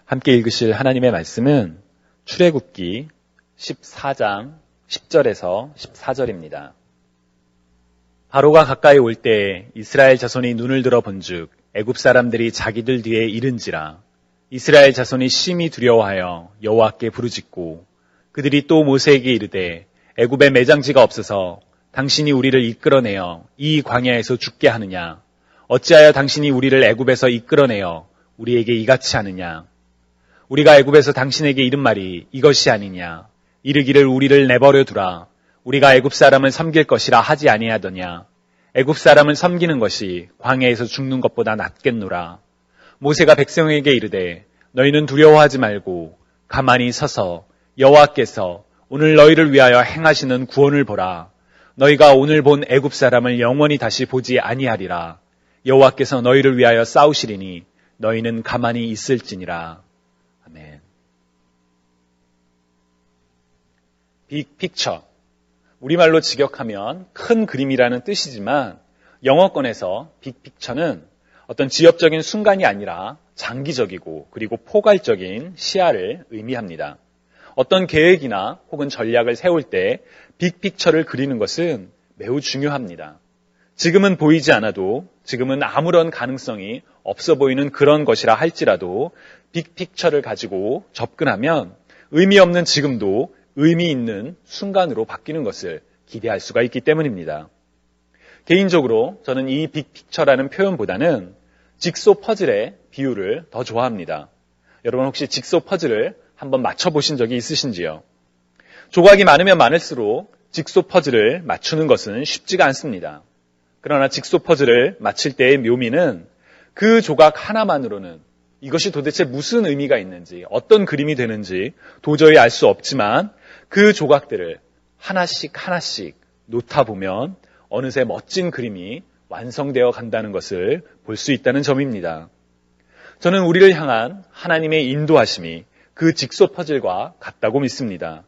함께 읽으실 하나님의 말씀은 출애굽기 14장 10절에서 14절입니다. 바로가 가까이 올 때 이스라엘 자손이 눈을 들어 본즉 애굽 사람들이 자기들 뒤에 이른지라. 이스라엘 자손이 심히 두려워하여 여호와께 부르짖고 그들이 또 모세에게 이르되 애굽에 매장지가 없어서 당신이 우리를 이끌어내어 이 광야에서 죽게 하느냐? 어찌하여 당신이 우리를 애굽에서 이끌어내어 우리에게 이같이 하느냐? 우리가 애굽에서 당신에게 이른 말이 이것이 아니냐? 이르기를 우리를 내버려 두라. 우리가 애굽 사람을 섬길 것이라 하지 아니하더냐? 애굽 사람을 섬기는 것이 광야에서 죽는 것보다 낫겠노라. 모세가 백성에게 이르되 너희는 두려워하지 말고 가만히 서서 여호와께서 오늘 너희를 위하여 행하시는 구원을 보라. 너희가 오늘 본 애굽 사람을 영원히 다시 보지 아니하리라. 여호와께서 너희를 위하여 싸우시리니 너희는 가만히 있을지니라. 아멘. 빅픽처. 우리말로 직역하면 큰 그림이라는 뜻이지만 영어권에서 빅픽처는 어떤 지엽적인 순간이 아니라 장기적이고 그리고 포괄적인 시야를 의미합니다. 어떤 계획이나 혹은 전략을 세울 때 빅픽처를 그리는 것은 매우 중요합니다. 지금은 보이지 않아도 지금은 아무런 가능성이 없어 보이는 그런 것이라 할지라도 빅픽처를 가지고 접근하면 의미 없는 지금도 의미 있는 순간으로 바뀌는 것을 기대할 수가 있기 때문입니다. 개인적으로 저는 이 빅픽처라는 표현보다는 직소 퍼즐의 비유를 더 좋아합니다. 여러분 혹시 직소 퍼즐을 한번 맞춰보신 적이 있으신지요? 조각이 많으면 많을수록 직소 퍼즐을 맞추는 것은 쉽지가 않습니다. 그러나 직소 퍼즐을 맞힐 때의 묘미는 그 조각 하나만으로는 이것이 도대체 무슨 의미가 있는지, 어떤 그림이 되는지 도저히 알 수 없지만 그 조각들을 하나씩 놓다 보면 어느새 멋진 그림이 완성되어 간다는 것을 볼 수 있다는 점입니다. 저는 우리를 향한 하나님의 인도하심이 그 직소 퍼즐과 같다고 믿습니다.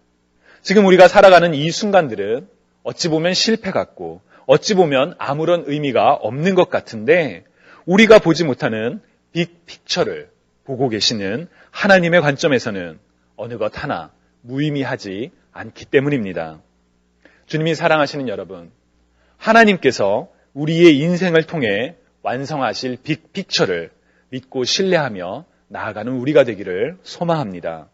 지금 우리가 살아가는 이 순간들은 어찌 보면 실패 같고 어찌 보면 아무런 의미가 없는 것 같은데 우리가 보지 못하는 빅픽처를 보고 계시는 하나님의 관점에서는 어느 것 하나 무의미하지 않기 때문입니다. 주님이 사랑하시는 여러분, 하나님께서 우리의 인생을 통해 완성하실 빅픽처를 믿고 신뢰하며 나아가는 우리가 되기를 소망합니다.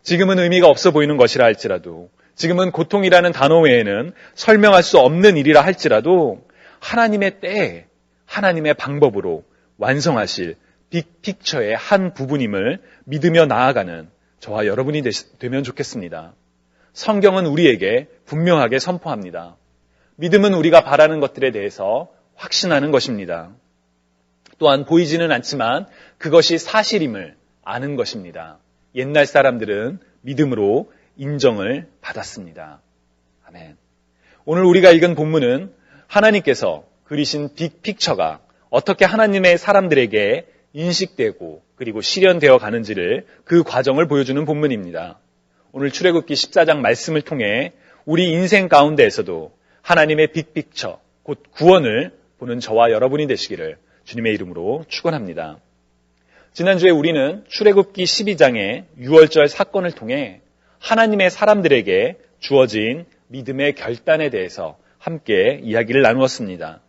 지금은 의미가 없어 보이는 것이라 할지라도, 지금은 고통이라는 단어 외에는 설명할 수 없는 일이라 할지라도 하나님의 때에 하나님의 방법으로 완성하실 빅픽처의 한 부분임을 믿으며 나아가는 저와 여러분이 되면 좋겠습니다. 성경은 우리에게 분명하게 선포합니다. 믿음은 우리가 바라는 것들에 대해서 확신하는 것입니다. 또한 보이지는 않지만 그것이 사실임을 아는 것입니다. 옛날 사람들은 믿음으로 인정을 받았습니다. 아멘. 오늘 우리가 읽은 본문은 하나님께서 그리신 빅픽처가 어떻게 하나님의 사람들에게 인식되고 그리고 실현되어 가는지를 그 과정을 보여주는 본문입니다. 오늘 출애굽기 14장 말씀을 통해 우리 인생 가운데에서도 하나님의 빅픽처, 곧 구원을 보는 저와 여러분이 되시기를 주님의 이름으로 축원합니다. 지난주에 우리는 출애굽기 12장의 6월절 사건을 통해 하나님의 사람들에게 주어진 믿음의 결단에 대해서 함께 이야기를 나누었습니다.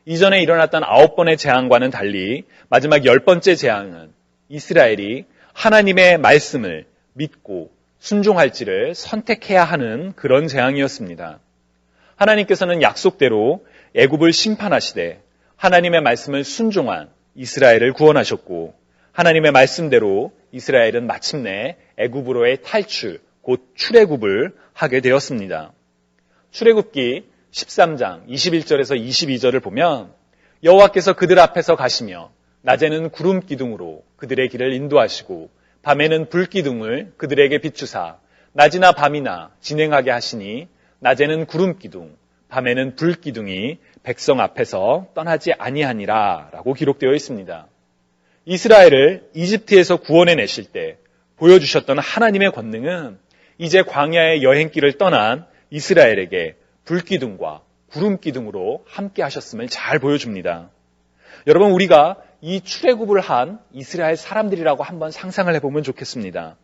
이전에 일어났던 9번의 재앙과는 달리 마지막 10번째 재앙은 이스라엘이 하나님의 말씀을 믿고 순종할지를 선택해야 하는 그런 재앙이었습니다. 하나님께서는 약속대로 애굽을 심판하시되 하나님의 말씀을 순종한 이스라엘을 구원하셨고 하나님의 말씀대로 이스라엘은 마침내 애굽으로의 탈출, 곧 출애굽을 하게 되었습니다. 출애굽기 13장 21절에서 22절을 보면 여호와께서 그들 앞에서 가시며 낮에는 구름 기둥으로 그들의 길을 인도하시고 밤에는 불 기둥을 그들에게 비추사 낮이나 밤이나 진행하게 하시니 낮에는 구름 기둥, 밤에는 불 기둥이 백성 앞에서 떠나지 아니하니라 라고 기록되어 있습니다. 이스라엘을 이집트에서 구원해내실 때 보여주셨던 하나님의 권능은 이제 광야의 여행길을 떠난 이스라엘에게 불기둥과 구름기둥으로 함께 하셨음을 잘 보여줍니다. 여러분, 우리가 이 출애굽을 한 이스라엘 사람들이라고 한번 상상을 해보면 좋겠습니다.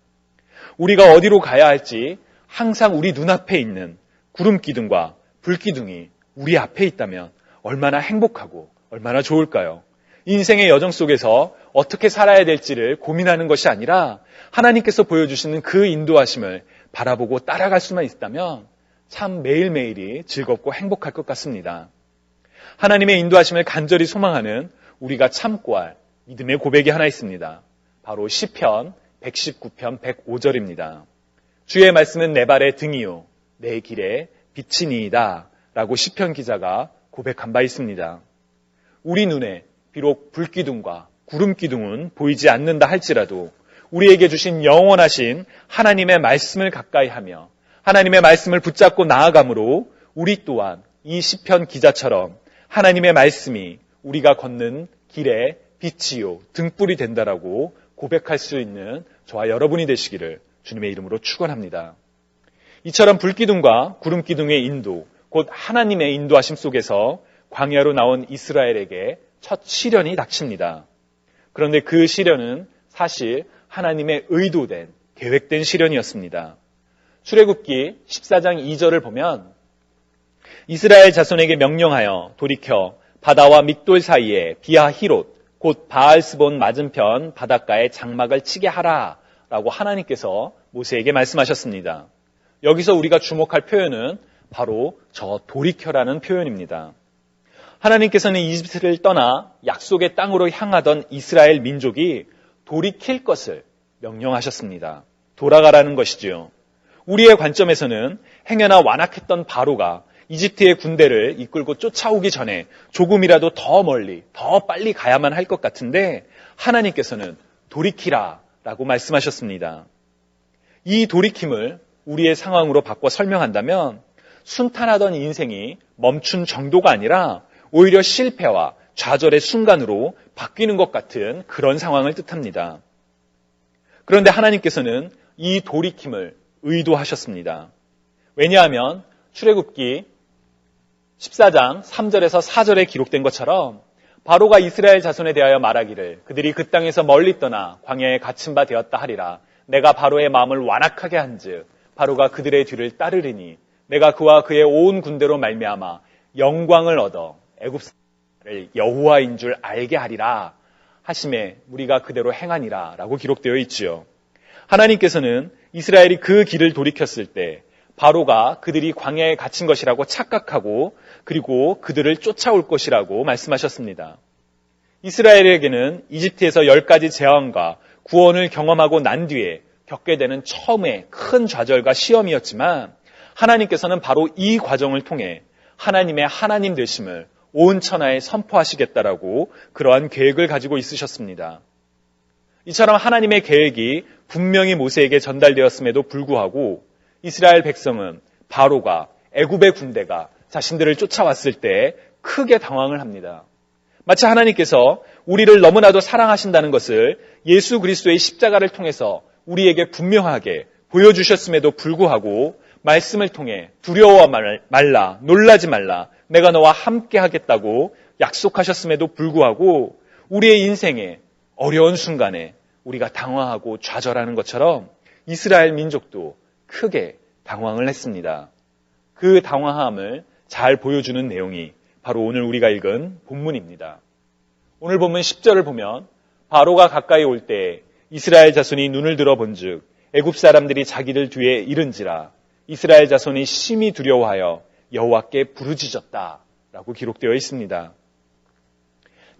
우리가 어디로 가야 할지 항상 우리 눈앞에 있는 구름 기둥과 불 기둥이 우리 앞에 있다면 얼마나 행복하고 얼마나 좋을까요? 인생의 여정 속에서 어떻게 살아야 될지를 고민하는 것이 아니라 하나님께서 보여주시는 그 인도하심을 바라보고 따라갈 수만 있다면 참 매일매일이 즐겁고 행복할 것 같습니다. 하나님의 인도하심을 간절히 소망하는 우리가 참고 할 믿음의 고백이 하나 있습니다. 바로 시편 119편 105절입니다. 주의 말씀은 내 발의 등이요 내 길에 빛이니이다 라고 시편 기자가 고백한 바 있습니다. 우리 눈에 비록 불기둥과 구름기둥은 보이지 않는다 할지라도 우리에게 주신 영원하신 하나님의 말씀을 가까이 하며 하나님의 말씀을 붙잡고 나아감으로 우리 또한 이 시편 기자처럼 하나님의 말씀이 우리가 걷는 길에 빛이요 등불이 된다라고 고백할 수 있는 저와 여러분이 되시기를 주님의 이름으로 축원합니다. 이처럼 불기둥과 구름기둥의 인도, 곧 하나님의 인도하심 속에서 광야로 나온 이스라엘에게 첫 시련이 닥칩니다. 그런데 그 시련은 사실 하나님의 의도된, 계획된 시련이었습니다. 출애굽기 14장 2절을 보면 이스라엘 자손에게 명령하여 돌이켜 바다와 믹돌 사이에 비하히롯 곧 바알스본 맞은편 바닷가에 장막을 치게 하라 라고 하나님께서 모세에게 말씀하셨습니다. 여기서 우리가 주목할 표현은 바로 저 돌이켜라는 표현입니다. 하나님께서는 이집트를 떠나 약속의 땅으로 향하던 이스라엘 민족이 돌이킬 것을 명령하셨습니다. 돌아가라는 것이지요. 우리의 관점에서는 행여나 완악했던 바로가 이집트의 군대를 이끌고 쫓아오기 전에 조금이라도 더 멀리, 더 빨리 가야만 할 것 같은데 하나님께서는 돌이키라 라고 말씀하셨습니다. 이 돌이킴을 우리의 상황으로 바꿔 설명한다면 순탄하던 인생이 멈춘 정도가 아니라 오히려 실패와 좌절의 순간으로 바뀌는 것 같은 그런 상황을 뜻합니다. 그런데 하나님께서는 이 돌이킴을 의도하셨습니다. 왜냐하면 출애굽기 14장 3절에서 4절에 기록된 것처럼 바로가 이스라엘 자손에 대하여 말하기를 그들이 그 땅에서 멀리 떠나 광야에 갇힌 바 되었다 하리라. 내가 바로의 마음을 완악하게 한즉 바로가 그들의 뒤를 따르리니 내가 그와 그의 온 군대로 말미암아 영광을 얻어 애굽 사람을 여호와인 줄 알게 하리라 하심에 우리가 그대로 행하니라 라고 기록되어 있지요. 하나님께서는 이스라엘이 그 길을 돌이켰을 때 바로가 그들이 광야에 갇힌 것이라고 착각하고 그리고 그들을 쫓아올 것이라고 말씀하셨습니다. 이스라엘에게는 이집트에서 10가지 재앙과 구원을 경험하고 난 뒤에 겪게 되는 처음의 큰 좌절과 시험이었지만 하나님께서는 바로 이 과정을 통해 하나님의 하나님 되심을 온 천하에 선포하시겠다라고 그러한 계획을 가지고 있으셨습니다. 이처럼 하나님의 계획이 분명히 모세에게 전달되었음에도 불구하고 이스라엘 백성은 바로가 애굽의 군대가 자신들을 쫓아왔을 때 크게 당황을 합니다. 마치 하나님께서 우리를 너무나도 사랑하신다는 것을 예수 그리스도의 십자가를 통해서 우리에게 분명하게 보여주셨음에도 불구하고 말씀을 통해 두려워 말라, 놀라지 말라, 내가 너와 함께 하겠다고 약속하셨음에도 불구하고 우리의 인생의 어려운 순간에 우리가 당황하고 좌절하는 것처럼 이스라엘 민족도 크게 당황을 했습니다. 그 당황함을 잘 보여주는 내용이 바로 오늘 우리가 읽은 본문입니다. 오늘 본문 10절을 보면 바로가 가까이 올 때 이스라엘 자손이 눈을 들어본즉 애굽 사람들이 자기들 뒤에 이른지라 이스라엘 자손이 심히 두려워하여 여호와께 부르짖었다라고 기록되어 있습니다.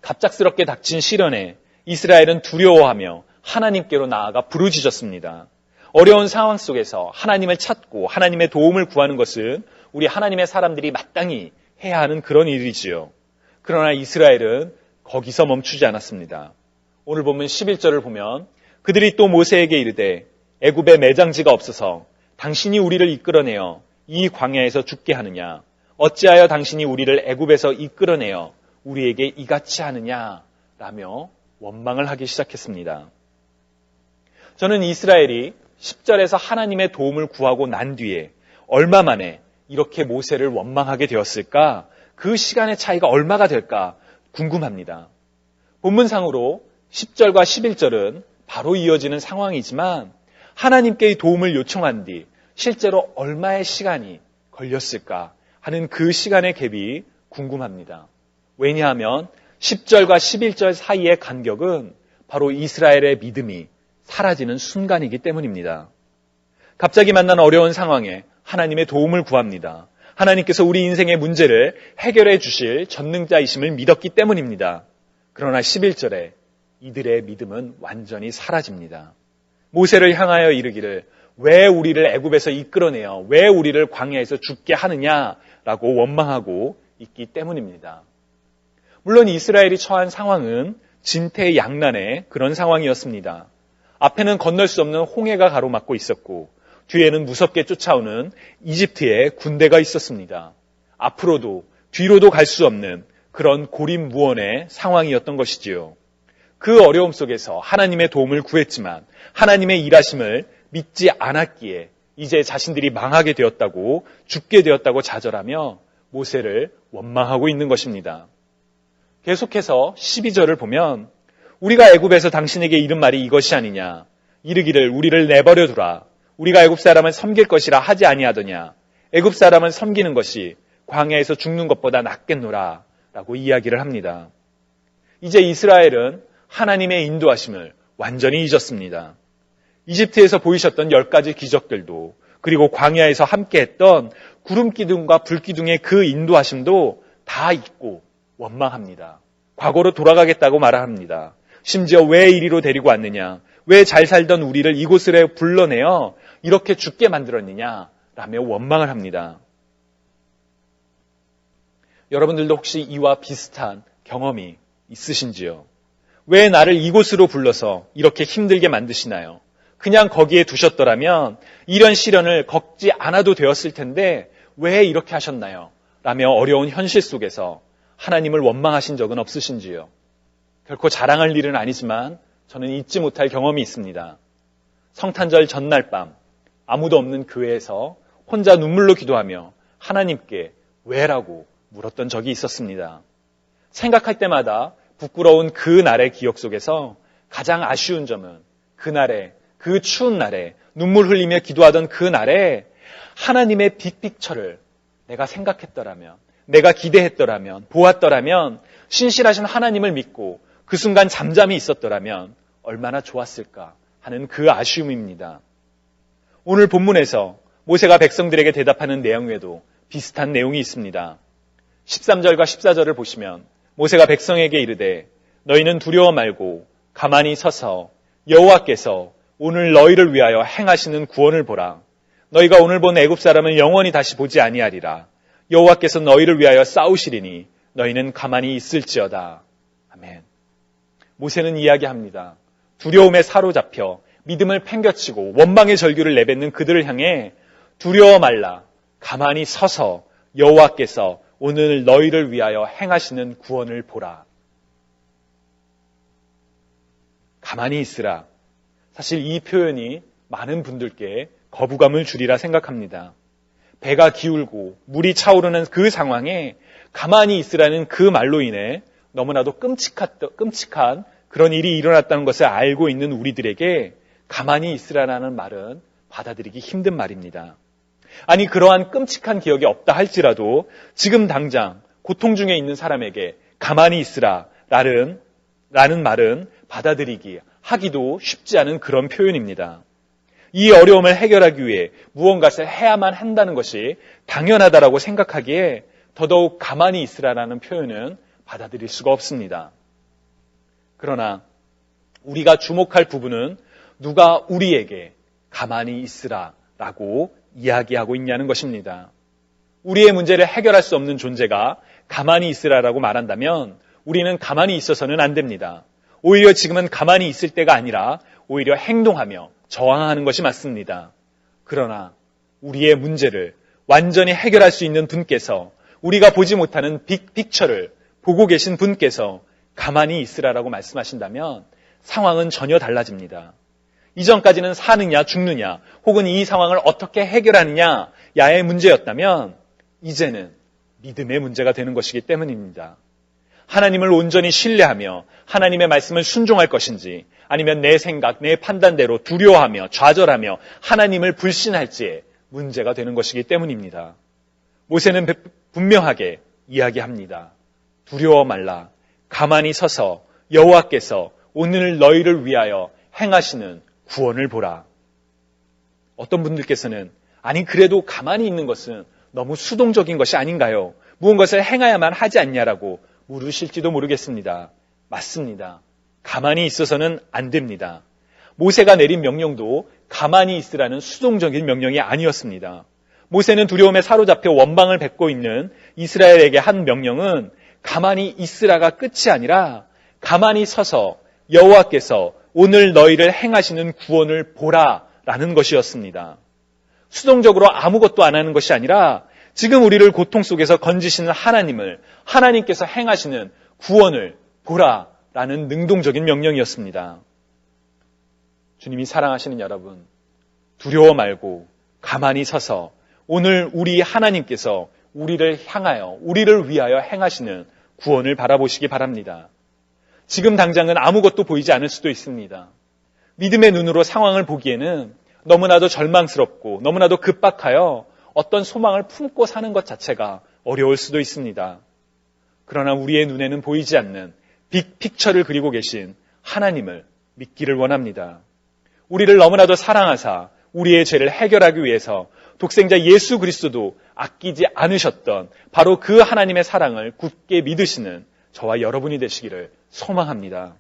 갑작스럽게 닥친 시련에 이스라엘은 두려워하며 하나님께로 나아가 부르짖었습니다. 어려운 상황 속에서 하나님을 찾고 하나님의 도움을 구하는 것은 우리 하나님의 사람들이 마땅히 해야 하는 그런 일이지요. 그러나 이스라엘은 거기서 멈추지 않았습니다. 오늘 보면 11절을 보면 그들이 또 모세에게 이르되 애굽에 매장지가 없어서 당신이 우리를 이끌어내어 이 광야에서 죽게 하느냐? 어찌하여 당신이 우리를 애굽에서 이끌어내어 우리에게 이같이 하느냐? 라며 원망을 하기 시작했습니다. 저는 이스라엘이 10절에서 하나님의 도움을 구하고 난 뒤에 얼마 만에 이렇게 모세를 원망하게 되었을까? 그 시간의 차이가 얼마가 될까 궁금합니다. 본문상으로 10절과 11절은 바로 이어지는 상황이지만 하나님께의 도움을 요청한 뒤 실제로 얼마의 시간이 걸렸을까 하는 그 시간의 갭이 궁금합니다. 왜냐하면 10절과 11절 사이의 간격은 바로 이스라엘의 믿음이 사라지는 순간이기 때문입니다. 갑자기 만난 어려운 상황에 하나님의 도움을 구합니다. 하나님께서 우리 인생의 문제를 해결해 주실 전능자이심을 믿었기 때문입니다. 그러나 11절에 이들의 믿음은 완전히 사라집니다. 모세를 향하여 이르기를 왜 우리를 애굽에서 이끌어내어 왜 우리를 광야에서 죽게 하느냐라고 원망하고 있기 때문입니다. 물론 이스라엘이 처한 상황은 진퇴양난의 그런 상황이었습니다. 앞에는 건널 수 없는 홍해가 가로막고 있었고 뒤에는 무섭게 쫓아오는 이집트의 군대가 있었습니다. 앞으로도 뒤로도 갈 수 없는 그런 고립무원의 상황이었던 것이지요. 그 어려움 속에서 하나님의 도움을 구했지만 하나님의 일하심을 믿지 않았기에 이제 자신들이 망하게 되었다고 죽게 되었다고 좌절하며 모세를 원망하고 있는 것입니다. 계속해서 12절을 보면 우리가 애굽에서 당신에게 이른 말이 이것이 아니냐 이르기를 우리를 내버려 두라 우리가 애굽 사람을 섬길 것이라 하지 아니하더냐 애굽 사람을 섬기는 것이 광야에서 죽는 것보다 낫겠노라 라고 이야기를 합니다. 이제 이스라엘은 하나님의 인도하심을 완전히 잊었습니다. 이집트에서 보이셨던 10가지 기적들도 그리고 광야에서 함께했던 구름기둥과 불기둥의 그 인도하심도 다 잊고 원망합니다. 과거로 돌아가겠다고 말합니다. 심지어 왜 이리로 데리고 왔느냐 왜 잘 살던 우리를 이곳으로 불러내어 이렇게 죽게 만들었느냐 라며 원망을 합니다. 여러분들도 혹시 이와 비슷한 경험이 있으신지요? 왜 나를 이곳으로 불러서 이렇게 힘들게 만드시나요? 그냥 거기에 두셨더라면 이런 시련을 겪지 않아도 되었을 텐데 왜 이렇게 하셨나요? 라며 어려운 현실 속에서 하나님을 원망하신 적은 없으신지요? 결코 자랑할 일은 아니지만 저는 잊지 못할 경험이 있습니다. 성탄절 전날 밤 아무도 없는 교회에서 혼자 눈물로 기도하며 하나님께 왜라고 물었던 적이 있었습니다. 생각할 때마다 부끄러운 그 날의 기억 속에서 가장 아쉬운 점은 그날에 그 추운 날에 눈물 흘리며 기도하던 그 날에 하나님의 빅픽처를 내가 생각했더라면 내가 기대했더라면 보았더라면 신실하신 하나님을 믿고 그 순간 잠잠히 있었더라면 얼마나 좋았을까 하는 그 아쉬움입니다. 오늘 본문에서 모세가 백성들에게 대답하는 내용 외에도 비슷한 내용이 있습니다. 13절과 14절을 보시면 모세가 백성에게 이르되 너희는 두려워 말고 가만히 서서 여호와께서 오늘 너희를 위하여 행하시는 구원을 보라. 너희가 오늘 본 애굽 사람은 영원히 다시 보지 아니하리라. 여호와께서 너희를 위하여 싸우시리니 너희는 가만히 있을지어다. 아멘. 모세는 이야기합니다. 두려움에 사로잡혀 믿음을 팽겨치고 원망의 절규를 내뱉는 그들을 향해 두려워 말라. 가만히 서서 여호와께서 오늘 너희를 위하여 행하시는 구원을 보라. 가만히 있으라. 사실 이 표현이 많은 분들께 거부감을 주리라 생각합니다. 배가 기울고 물이 차오르는 그 상황에 가만히 있으라는 그 말로 인해 너무나도 끔찍한 그런 일이 일어났다는 것을 알고 있는 우리들에게 가만히 있으라는 말은 받아들이기 힘든 말입니다. 아니 그러한 끔찍한 기억이 없다 할지라도 지금 당장 고통 중에 있는 사람에게 가만히 있으라라는 말은 받아들이기 하기도 쉽지 않은 그런 표현입니다. 이 어려움을 해결하기 위해 무언가를 해야만 한다는 것이 당연하다라고 생각하기에 더더욱 가만히 있으라는 표현은 받아들일 수가 없습니다. 그러나 우리가 주목할 부분은 누가 우리에게 가만히 있으라라고 이야기하고 있냐는 것입니다. 우리의 문제를 해결할 수 없는 존재가 가만히 있으라라고 말한다면 우리는 가만히 있어서는 안 됩니다. 오히려 지금은 가만히 있을 때가 아니라 오히려 행동하며 저항하는 것이 맞습니다. 그러나 우리의 문제를 완전히 해결할 수 있는 분께서 우리가 보지 못하는 빅픽처를 보고 계신 분께서 가만히 있으라라고 말씀하신다면 상황은 전혀 달라집니다. 이전까지는 사느냐 죽느냐 혹은 이 상황을 어떻게 해결하느냐야의 문제였다면 이제는 믿음의 문제가 되는 것이기 때문입니다. 하나님을 온전히 신뢰하며 하나님의 말씀을 순종할 것인지 아니면 내 생각, 내 판단대로 두려워하며 좌절하며 하나님을 불신할지에 문제가 되는 것이기 때문입니다. 모세는 분명하게 이야기합니다. 두려워 말라. 가만히 서서 여호와께서 오늘 너희를 위하여 행하시는 구원을 보라. 어떤 분들께서는 아니 그래도 가만히 있는 것은 너무 수동적인 것이 아닌가요? 무언가를 행해야만 하지 않냐라고 물으실지도 모르겠습니다. 맞습니다. 가만히 있어서는 안 됩니다. 모세가 내린 명령도 가만히 있으라는 수동적인 명령이 아니었습니다. 모세는 두려움에 사로잡혀 원망을 뱉고 있는 이스라엘에게 한 명령은 가만히 있으라가 끝이 아니라 가만히 서서 여호와께서 오늘 너희를 행하시는 구원을 보라라는 것이었습니다. 수동적으로 아무것도 안 하는 것이 아니라 지금 우리를 고통 속에서 건지시는 하나님을 하나님께서 행하시는 구원을 보라라는 능동적인 명령이었습니다. 주님이 사랑하시는 여러분, 두려워 말고 가만히 서서 오늘 우리 하나님께서 우리를 향하여 우리를 위하여 행하시는 구원을 바라보시기 바랍니다. 지금 당장은 아무것도 보이지 않을 수도 있습니다. 믿음의 눈으로 상황을 보기에는 너무나도 절망스럽고 너무나도 급박하여 어떤 소망을 품고 사는 것 자체가 어려울 수도 있습니다. 그러나 우리의 눈에는 보이지 않는 빅픽처를 그리고 계신 하나님을 믿기를 원합니다. 우리를 너무나도 사랑하사 우리의 죄를 해결하기 위해서 독생자 예수 그리스도도 아끼지 않으셨던 바로 그 하나님의 사랑을 굳게 믿으시는 저와 여러분이 되시기를 소망합니다.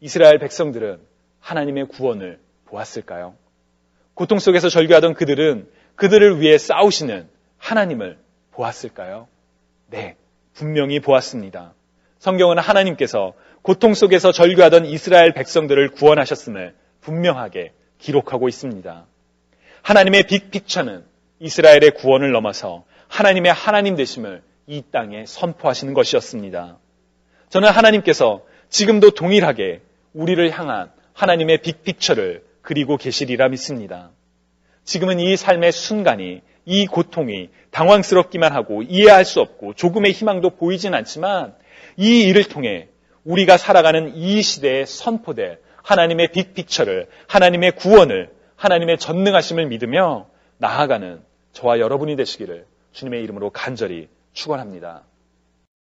이스라엘 백성들은 하나님의 구원을 보았을까요? 고통 속에서 절규하던 그들은 그들을 위해 싸우시는 하나님을 보았을까요? 네, 분명히 보았습니다. 성경은 하나님께서 고통 속에서 절규하던 이스라엘 백성들을 구원하셨음을 분명하게 기록하고 있습니다. 하나님의 빅픽처는 이스라엘의 구원을 넘어서 하나님의 하나님 되심을 이 땅에 선포하시는 것이었습니다. 저는 하나님께서 지금도 동일하게 우리를 향한 하나님의 빅픽처를 그리고 계시리라 믿습니다. 지금은 이 삶의 순간이, 이 고통이 당황스럽기만 하고 이해할 수 없고 조금의 희망도 보이진 않지만 이 일을 통해 우리가 살아가는 이 시대에 선포될 하나님의 빅픽처를, 하나님의 구원을, 하나님의 전능하심을 믿으며 나아가는 저와 여러분이 되시기를 주님의 이름으로 간절히 축원합니다.